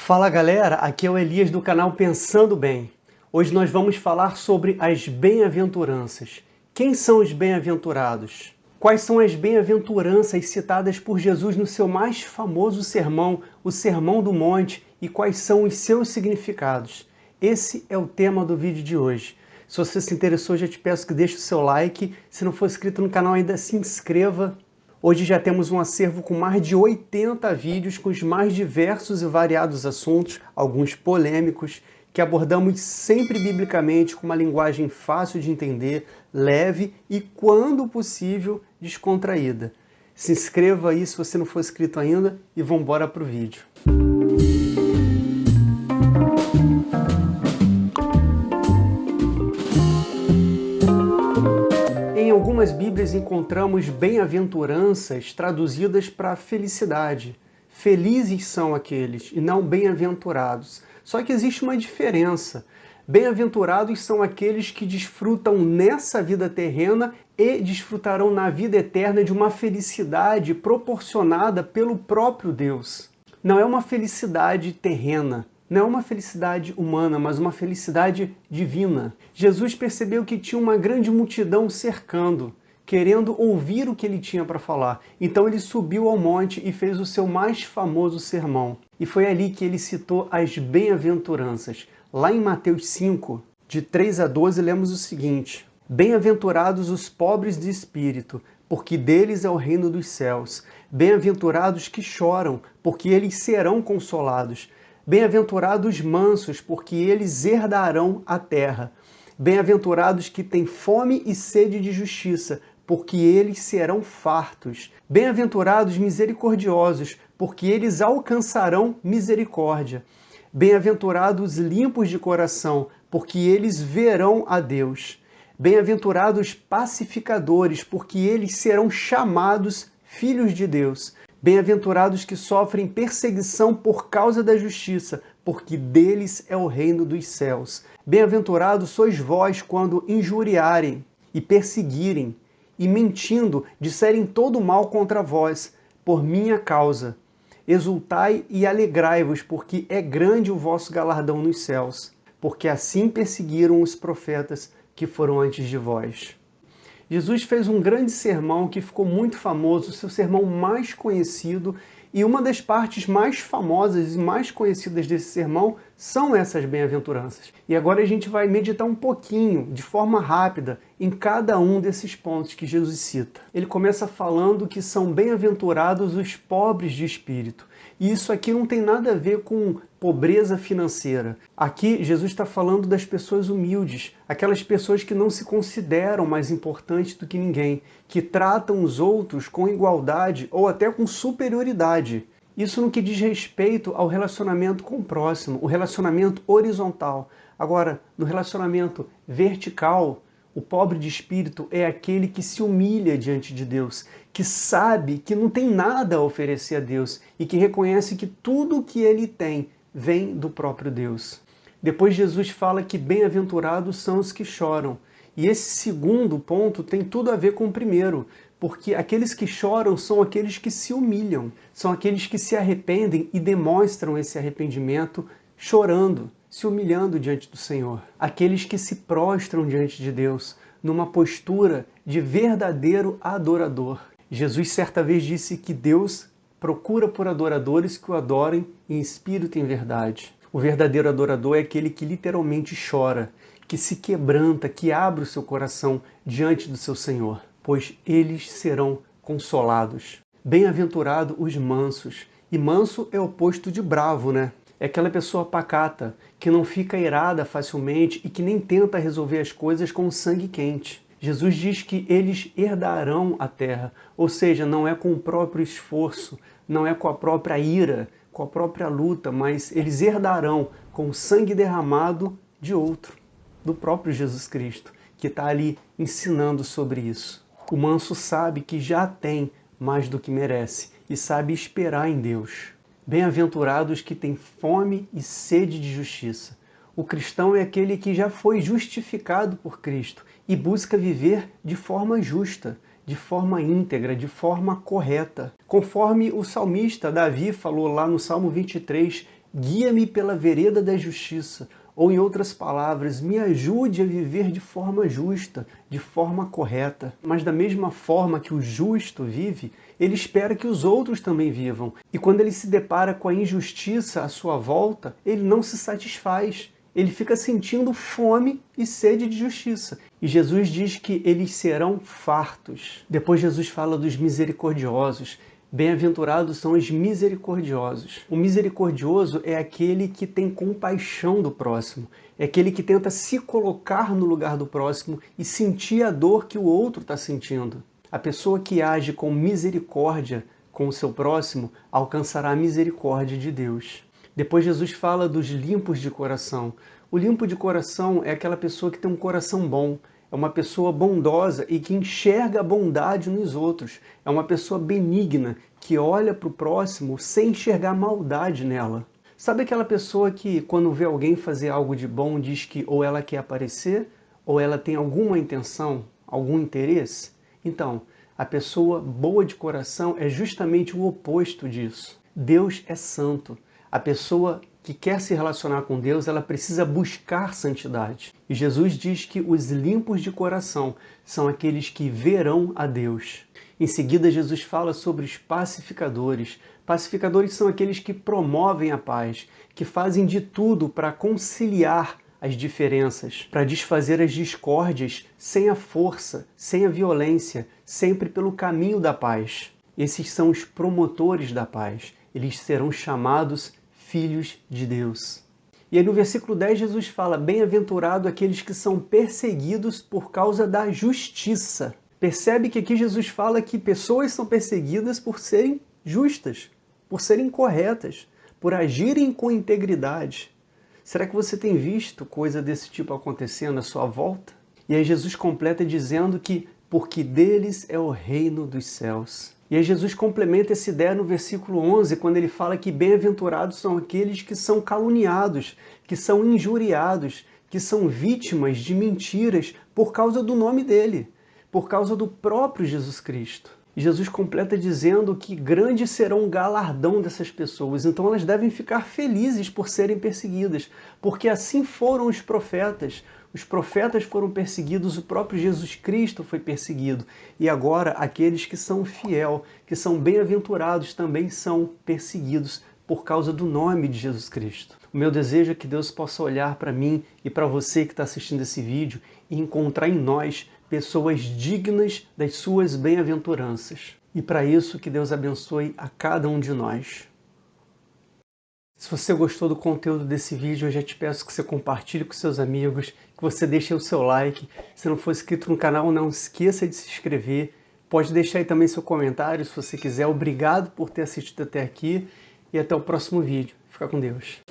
Fala galera, aqui é o Elias do canal Pensando Bem. Hoje nós vamos falar sobre as bem-aventuranças. Quem são os bem-aventurados? Quais são as bem-aventuranças citadas por Jesus no seu mais famoso sermão, o Sermão do Monte, e quais são os seus significados? Esse é o tema do vídeo de hoje. Se você se interessou, já te peço que deixe o seu like. Se não for inscrito no canal ainda, se inscreva. Hoje já temos um acervo com mais de 80 vídeos com os mais diversos e variados assuntos, alguns polêmicos, que abordamos sempre biblicamente com uma linguagem fácil de entender, leve e, quando possível, descontraída. Se inscreva aí se você não for inscrito ainda e vamos embora para o vídeo. Em algumas Bíblias encontramos bem-aventuranças traduzidas para felicidade. Felizes são aqueles, e não bem-aventurados. Só que existe uma diferença. Bem-aventurados são aqueles que desfrutam nessa vida terrena e desfrutarão na vida eterna de uma felicidade proporcionada pelo próprio Deus. Não é uma felicidade terrena. Não é uma felicidade humana, mas uma felicidade divina. Jesus percebeu que tinha uma grande multidão cercando, querendo ouvir o que ele tinha para falar. Então ele subiu ao monte e fez o seu mais famoso sermão. E foi ali que ele citou as bem-aventuranças. Lá em Mateus 5, de 3 a 12, lemos o seguinte: Bem-aventurados os pobres de espírito, porque deles é o reino dos céus. Bem-aventurados que choram, porque eles serão consolados. Bem-aventurados os mansos, porque eles herdarão a terra. Bem-aventurados que têm fome e sede de justiça, porque eles serão fartos. Bem-aventurados misericordiosos, porque eles alcançarão misericórdia. Bem-aventurados limpos de coração, porque eles verão a Deus. Bem-aventurados pacificadores, porque eles serão chamados filhos de Deus. Bem-aventurados que sofrem perseguição por causa da justiça, porque deles é o reino dos céus. Bem-aventurados sois vós quando injuriarem e perseguirem, e mentindo disserem todo mal contra vós, por minha causa. Exultai e alegrai-vos, porque é grande o vosso galardão nos céus, porque assim perseguiram os profetas que foram antes de vós. Jesus fez um grande sermão que ficou muito famoso, o seu sermão mais conhecido, e uma das partes mais famosas e mais conhecidas desse sermão são essas bem-aventuranças. E agora a gente vai meditar um pouquinho, de forma rápida, em cada um desses pontos que Jesus cita. Ele começa falando que são bem-aventurados os pobres de espírito. E isso aqui não tem nada a ver com pobreza financeira. Aqui Jesus está falando das pessoas humildes, aquelas pessoas que não se consideram mais importantes do que ninguém, que tratam os outros com igualdade ou até com superioridade. Isso no que diz respeito ao relacionamento com o próximo, o relacionamento horizontal. Agora, no relacionamento vertical, o pobre de espírito é aquele que se humilha diante de Deus, que sabe que não tem nada a oferecer a Deus e que reconhece que tudo o que ele tem vem do próprio Deus. Depois Jesus fala que bem-aventurados são os que choram. E esse segundo ponto tem tudo a ver com o primeiro, porque aqueles que choram são aqueles que se humilham, são aqueles que se arrependem e demonstram esse arrependimento chorando, se humilhando diante do Senhor. Aqueles que se prostram diante de Deus, numa postura de verdadeiro adorador. Jesus certa vez disse que Deus procura por adoradores que o adorem em espírito e em verdade. O verdadeiro adorador é aquele que literalmente chora, que se quebranta, que abre o seu coração diante do seu Senhor, pois eles serão consolados. Bem-aventurado os mansos. E manso é o oposto de bravo, né? É aquela pessoa pacata, que não fica irada facilmente e que nem tenta resolver as coisas com sangue quente. Jesus diz que eles herdarão a terra, ou seja, não é com o próprio esforço, não é com a própria ira, com a própria luta, mas eles herdarão com o sangue derramado de outro, do próprio Jesus Cristo, que está ali ensinando sobre isso. O manso sabe que já tem mais do que merece e sabe esperar em Deus. Bem-aventurados que têm fome e sede de justiça. O cristão é aquele que já foi justificado por Cristo e busca viver de forma justa, de forma íntegra, de forma correta. Conforme o salmista Davi falou lá no Salmo 23, guia-me pela vereda da justiça, ou em outras palavras, me ajude a viver de forma justa, de forma correta. Mas da mesma forma que o justo vive, ele espera que os outros também vivam. E quando ele se depara com a injustiça à sua volta, ele não se satisfaz. Ele fica sentindo fome e sede de justiça. E Jesus diz que eles serão fartos. Depois Jesus fala dos misericordiosos. Bem-aventurados são os misericordiosos. O misericordioso é aquele que tem compaixão do próximo. É aquele que tenta se colocar no lugar do próximo e sentir a dor que o outro está sentindo. A pessoa que age com misericórdia com o seu próximo alcançará a misericórdia de Deus. Depois Jesus fala dos limpos de coração. O limpo de coração é aquela pessoa que tem um coração bom. É uma pessoa bondosa e que enxerga a bondade nos outros. É uma pessoa benigna, que olha para o próximo sem enxergar maldade nela. Sabe aquela pessoa que, quando vê alguém fazer algo de bom, diz que ou ela quer aparecer, ou ela tem alguma intenção, algum interesse? Então, a pessoa boa de coração é justamente o oposto disso. Deus é santo. A pessoa que quer se relacionar com Deus, ela precisa buscar santidade. E Jesus diz que os limpos de coração são aqueles que verão a Deus. Em seguida, Jesus fala sobre os pacificadores. Pacificadores são aqueles que promovem a paz, que fazem de tudo para conciliar as diferenças, para desfazer as discórdias sem a força, sem a violência, sempre pelo caminho da paz. Esses são os promotores da paz. Eles serão chamados filhos de Deus. E aí no versículo 10 Jesus fala, bem-aventurado aqueles que são perseguidos por causa da justiça. Percebe que aqui Jesus fala que pessoas são perseguidas por serem justas, por serem corretas, por agirem com integridade. Será que você tem visto coisa desse tipo acontecendo à sua volta? E aí Jesus completa dizendo que porque deles é o reino dos céus. E aí Jesus complementa essa ideia no versículo 11, quando ele fala que bem-aventurados são aqueles que são caluniados, que são injuriados, que são vítimas de mentiras por causa do nome dele, por causa do próprio Jesus Cristo. E Jesus completa dizendo que grande será o galardão dessas pessoas, então elas devem ficar felizes por serem perseguidas, porque assim foram os profetas. Os profetas foram perseguidos, o próprio Jesus Cristo foi perseguido. E agora aqueles que são fiel, que são bem-aventurados, também são perseguidos por causa do nome de Jesus Cristo. O meu desejo é que Deus possa olhar para mim e para você que está assistindo esse vídeo e encontrar em nós pessoas dignas das suas bem-aventuranças. E para isso que Deus abençoe a cada um de nós. Se você gostou do conteúdo desse vídeo, eu já te peço que você compartilhe com seus amigos, que você deixe o seu like. Se não for inscrito no canal, não esqueça de se inscrever. Pode deixar aí também seu comentário, se você quiser. Obrigado por ter assistido até aqui e até o próximo vídeo. Fica com Deus.